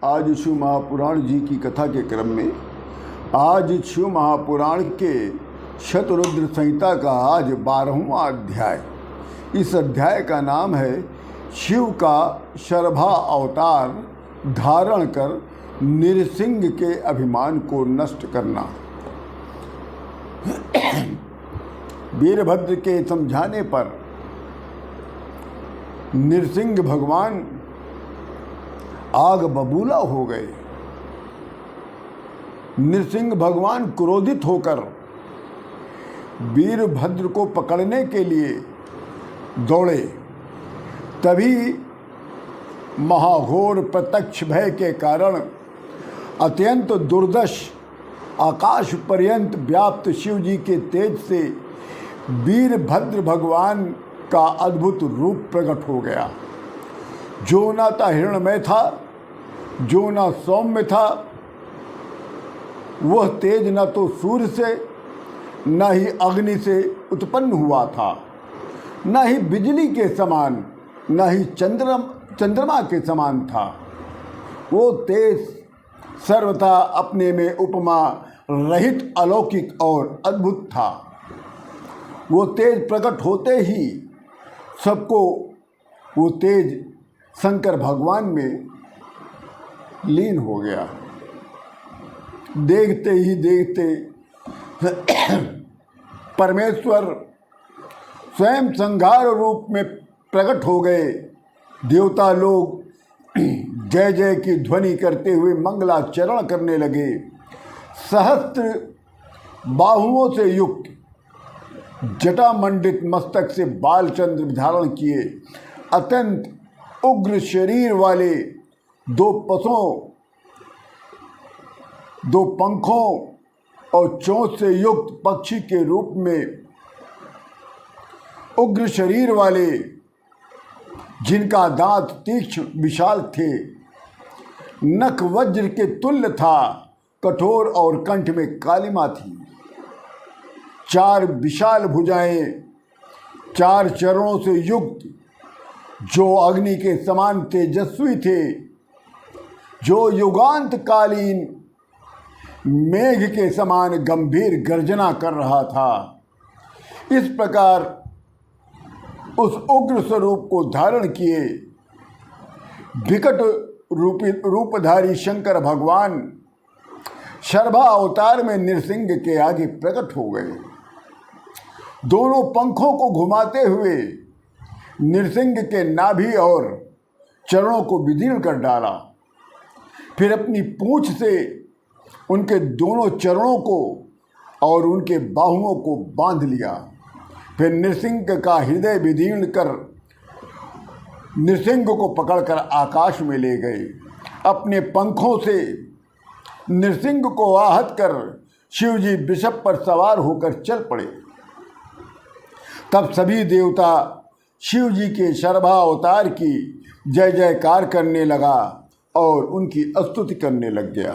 आज शिव महापुराण जी की कथा के क्रम में आज शिव महापुराण के शतरुद्र संहिता का आज 12वां अध्याय। इस अध्याय का नाम है शिव का शर्भा अवतार धारण कर नृसिंह के अभिमान को नष्ट करना। वीरभद्र के समझाने पर नृसिंह भगवान आग बबूला हो गए। नृसिंह भगवान क्रोधित होकर वीरभद्र को पकड़ने के लिए दौड़े। तभी महाघोर प्रत्यक्ष भय के कारण अत्यंत दुर्दश आकाश पर्यंत व्याप्त शिव जी के तेज से वीरभद्र भगवान का अद्भुत रूप प्रकट हो गया। जो न तो हिरण्मय था, जो न सौम्य था, वह तेज न तो सूर्य से न ही अग्नि से उत्पन्न हुआ था, न ही बिजली के समान, न ही चंद्रमा के समान था। वो तेज सर्वथा अपने में उपमा रहित अलौकिक और अद्भुत था। वो तेज प्रकट होते ही सबको वो तेज शंकर भगवान में लीन हो गया। देखते ही देखते परमेश्वर स्वयं संहार रूप में प्रकट हो गए। देवता लोग जय जय की ध्वनि करते हुए मंगलाचरण करने लगे। सहस्त्र बाहुओं से युक्त जटामंडित मस्तक से बालचंद्र धारण किए अत्यंत उग्र शरीर वाले दो पंखों और चोंच से युक्त पक्षी के रूप में उग्र शरीर वाले, जिनका दांत तीक्ष्ण विशाल थे, नख वज्र के तुल्य था, कठोर और कंठ में कालिमा थी। चार विशाल भुजाएं, चार चरणों से युक्त, जो अग्नि के समान तेजस्वी थे, जो युगांत कालीन मेघ के समान गंभीर गर्जना कर रहा था। इस प्रकार उस उग्र स्वरूप को धारण किए विकट रूपधारी शंकर भगवान शर्भा अवतार में नृसिंह के आगे प्रकट हो गए। दोनों पंखों को घुमाते हुए नृसिंह के नाभि और चरणों को विदीर्ण कर डाला। फिर अपनी पूंछ से उनके दोनों चरणों को और उनके बाहुओं को बांध लिया। फिर नृसिंह का हृदय विदीर्ण कर नृसिंह को पकड़कर आकाश में ले गए। अपने पंखों से नृसिंह को आहत कर शिवजी वृषभ पर सवार होकर चल पड़े। तब सभी देवता शिव जी के शर्भा अवतार की जय जयकार करने लगा और उनकी स्तुति करने लग गया।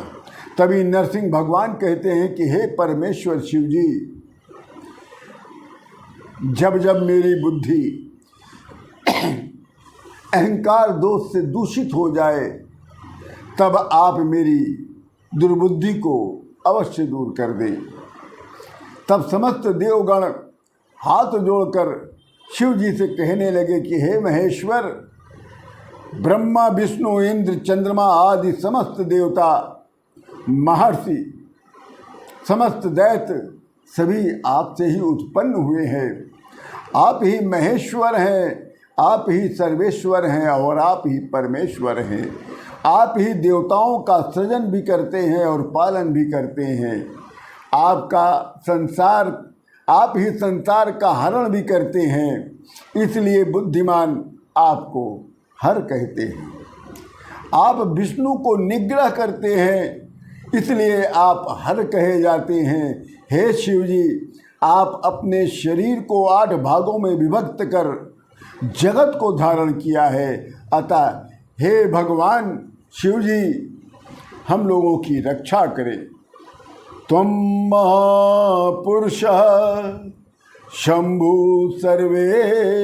तभी नरसिंह भगवान कहते हैं कि हे परमेश्वर शिव जी, जब जब मेरी बुद्धि अहंकार दोष से दूषित हो जाए, तब आप मेरी दुर्बुद्धि को अवश्य दूर कर दें। तब समस्त देवगण हाथ जोड़कर शिव जी से कहने लगे कि हे महेश्वर, ब्रह्मा विष्णु इंद्र चंद्रमा आदि समस्त देवता महर्षि समस्त दैत्य सभी आपसे ही उत्पन्न हुए हैं। आप ही महेश्वर हैं, आप ही सर्वेश्वर हैं और आप ही परमेश्वर हैं। आप ही देवताओं का सृजन भी करते हैं और पालन भी करते हैं। आप ही संसार का हरण भी करते हैं। इसलिए बुद्धिमान आपको हर कहते हैं। आप विष्णु को निग्रह करते हैं, इसलिए आप हर कहे जाते हैं। हे शिव जी, आप अपने शरीर को 8 भागों में विभक्त कर जगत को धारण किया है। अतः हे भगवान शिव जी, हम लोगों की रक्षा करें। त्वं महापुरुषः शंभु सर्वेशः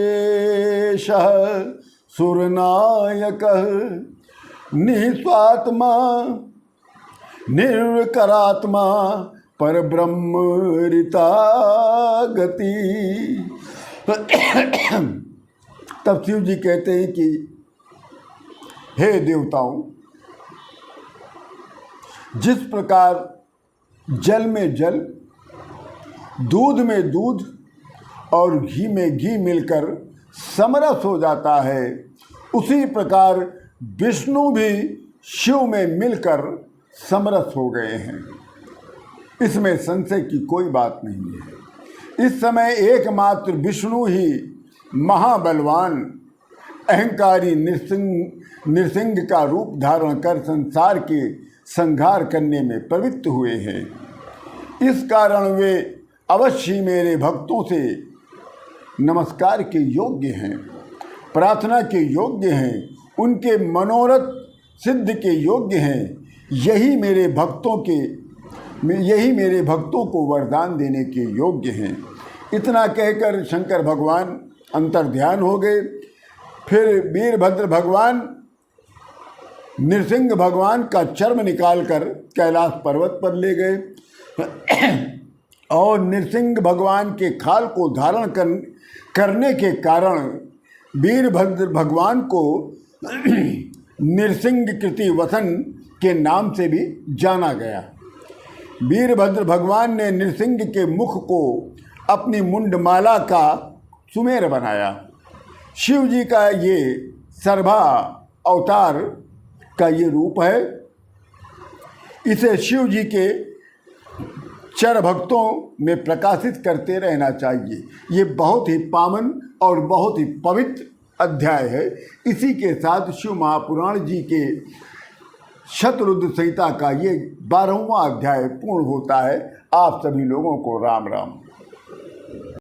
सुरनायकः निस्वात्मा निर्विकारात्मा पर ब्रह्मरिता गति। तब शिव जी कहते हैं कि हे देवताओं, जिस प्रकार जल में जल, दूध में दूध और घी में घी मिलकर समरस हो जाता है, उसी प्रकार विष्णु भी शिव में मिलकर समरस हो गए हैं। इसमें संशय की कोई बात नहीं है। इस समय एकमात्र विष्णु ही महाबलवान अहंकारी नृसिंह का रूप धारण कर संसार के संहार करने में प्रवृत्त हुए हैं। इस कारण वे अवश्य मेरे भक्तों से नमस्कार के योग्य हैं, प्रार्थना के योग्य हैं, उनके मनोरथ सिद्ध के योग्य हैं। यही मेरे भक्तों को वरदान देने के योग्य हैं। इतना कहकर शंकर भगवान अंतर्ध्यान हो गए। फिर वीरभद्र भगवान नृसिंह भगवान का चर्म निकालकर कैलाश पर्वत पर ले गए और नृसिंह भगवान के खाल को धारण करने के कारण वीरभद्र भगवान को नृसिंह कृति वसन के नाम से भी जाना गया। वीरभद्र भगवान ने नृसिंह के मुख को अपनी मुंडमाला का सुमेर बनाया। शिव जी का ये सर्वा अवतार का ये रूप है। इसे शिव जी के चर भक्तों में प्रकाशित करते रहना चाहिए। ये बहुत ही पावन और बहुत ही पवित्र अध्याय है। इसी के साथ शिव महापुराण जी के शतरुद्र संहिता का ये 12वां अध्याय पूर्ण होता है। आप सभी लोगों को राम राम।